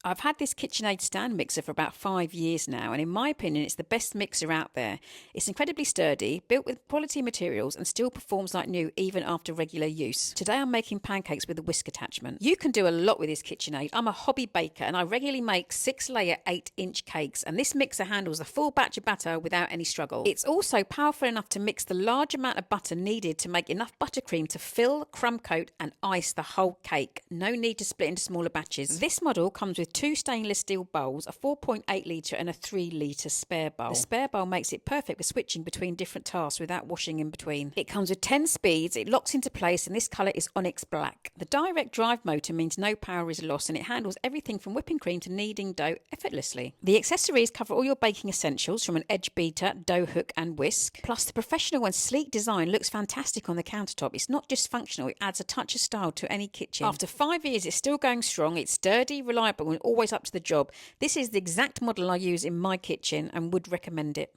I've had this KitchenAid stand mixer for about 5 years now, and in my opinion, it's the best mixer out there. It's incredibly sturdy, built with quality materials, and still performs like new even after regular use. Today I'm making pancakes with a whisk attachment. You can do a lot with this KitchenAid. I'm a hobby baker and I regularly make 6-layer 8-inch cakes, and this mixer handles a full batch of batter without any struggle. It's also powerful enough to mix the large amount of butter needed to make enough buttercream to fill, crumb coat and ice the whole cake. No need to split into smaller batches. This model comes with 2 stainless steel bowls, a 4.8 litre and a 3 litre spare bowl. The spare bowl makes it perfect for switching between different tasks without washing in between. It comes with 10 speeds, it locks into place, and this colour is onyx black. The direct drive motor means no power is lost, and it handles everything from whipping cream to kneading dough effortlessly. The accessories cover all your baking essentials, from an edge beater, dough hook and whisk. Plus the professional and sleek design looks fantastic on the countertop. It's not just functional, it adds a touch of style to any kitchen. After 5 years it's still going strong, it's sturdy, reliable and always up to the job. This is the exact model I use in my kitchen and would recommend it.